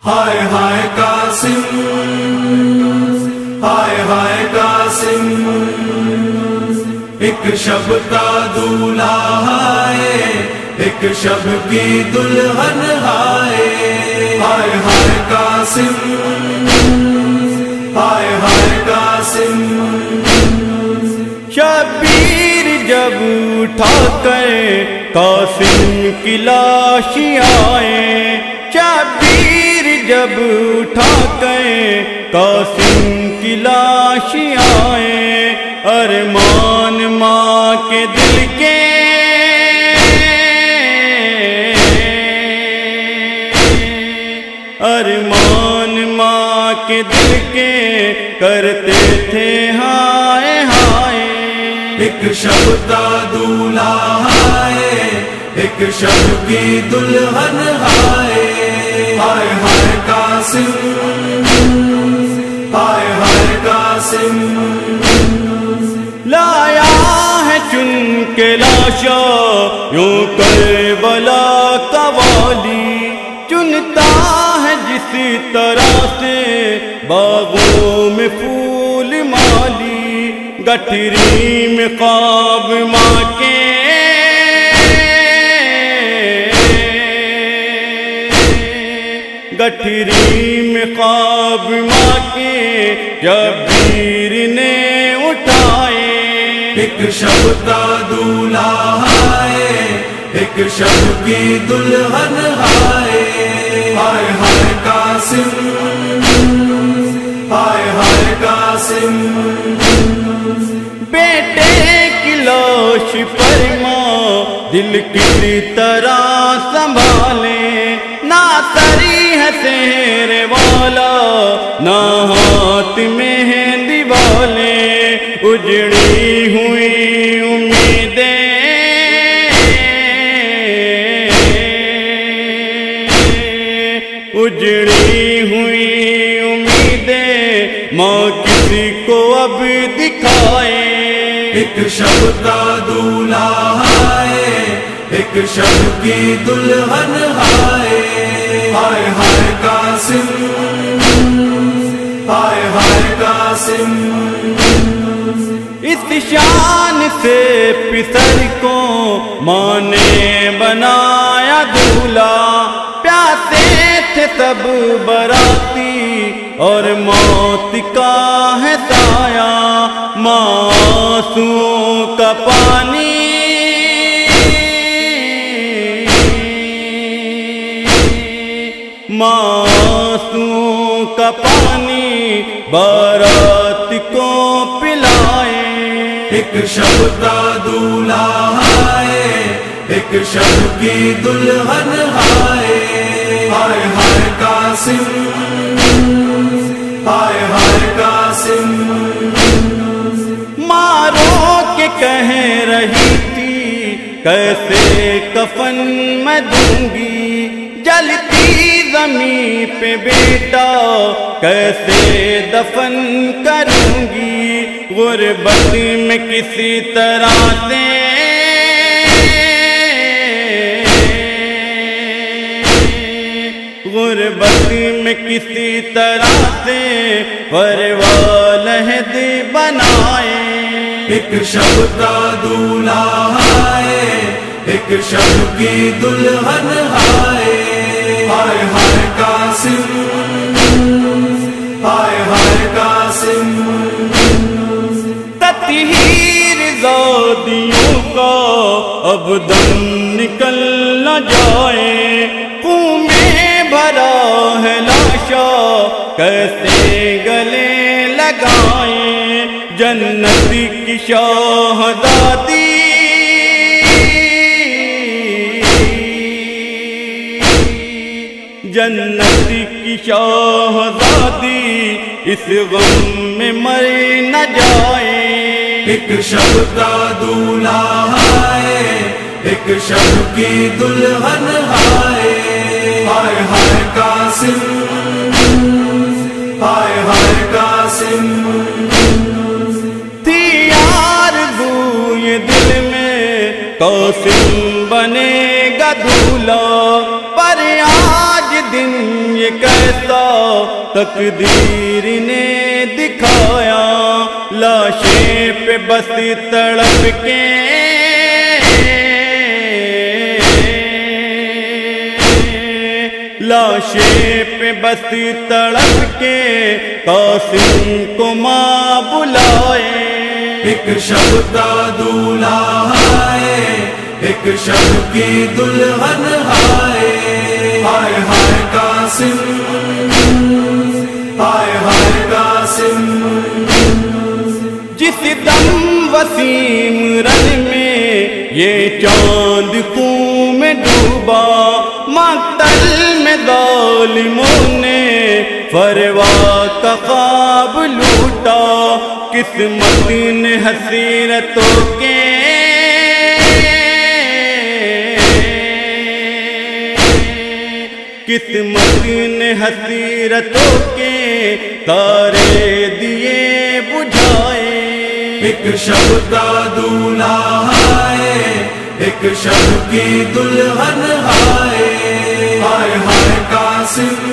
ہائے ہائے قاسم، ہائے ہائے قاسم، ایک شب کا دولہا ہے، ایک شب کی دلہن ہائے، ہائے ہائے قاسم، ہائے ہائے قاسم۔ شبیر جب اٹھا کر قاسم کی لاش آئے، شبیر جب اٹھا کر قاسم کی لاش آئے، ارمان ماں کے دل کے ارمان ماں کے دل کے کرتے تھے ہائے ہائے۔ ایک شب کا دولہا ہے، ایک شب کی دلہن ہائے، ہائے ہائے قاسم، ہائے ہائے قاسم۔ لایا ہے چن کے لاشا یوں کربلا کا والی، چنتا ہے جس طرح سے باغوں میں پھول مالی، گٹھری میں خواب ماں کے گٹھری میں خواب ماں کے شبیر نے اٹھائے۔ ایک شب کا دولہا ہے، ایک شب کی دلہن ہائے، ہائے ہائے قاسم، ہائے ہائے قاسم۔ بیٹے کی لاش پر ماں دل کسی طرح سنبھالے، نہ سری ہے سیر والا، نہ ہاتھ مہندی والے، اجڑی ہوئی امیدیں، اجڑی ہوئی امیدیں، ماں کسی کو اب دکھائے۔ ایک شب کا دولہا ہے، ایک شب کی دلہن ہائے، ہائے ہائے قاسم، ہائے ہائے قاسم۔ اس شان سے پسر کو ماں نے بنایا دولہا، پیاسے تھے سب باراتی اور موت کا ہے سایہ، ماں آنسوؤں کا پانی ماں آنسوؤں کا پانی بارات کو پلائے۔ ایک شب کا دولہا ہے، ایک شب کی دلہن ہائے، ہائے ہائے قاسم، ہائے ہائے قاسم۔ مارو کے کہہ رہی تھی کیسے کفن میں دوں گی، جلتی زمین پہ بیٹا کیسے دفن کروں گی، غربت میں کسی طرح سے غربت میں کسی طرح سے پروال عہد بنائے۔ ایک شب کا دولہا ہے، ایک شب کی دلہن ہائے، ہائے ہائے قاسم، ہائے ہائے قاسم۔ تطہیر زادیوں کا اب دم نکل نہ جائے، خون میں بھرا ہے لاشا کیسے گلے لگائیں، جنت کی شہزادی جنت کی شہزادی اس غم میں مر نہ جائے۔ ایک شب کا دولہا ہے، ایک شب کی دلہن ہائے، ہائے ہائے قاسم، ہائے ہائے قاسم۔ تھی آرزو یہ دل میں قاسم بنے گا دولہا، پر آج دن یہ کہہ ایسا تقدیر نے دکھایا، لاشیں پہ بس تڑپ کے لاشیں پہ بس تڑپ کے قاسم کو ماں بلائے۔ ایک شب کا دولہا ہے، ایک شب کی دلہن ہائے، ہائے ہائے قاسم، ہائے ہائے قاسم۔ جس دم وسیم رن میں یہ چاند خون میں ڈوبا، مقتل میں ظالموں نے فروا کا خواب لوٹا، قسمت نے حسرتوں کے قسمت نے حسرتوں کے تارے دیے بجھائے۔ ایک شب کا دولہا ہے، ایک شب کی دلہن ہائے، ہائے ہائے قاسم،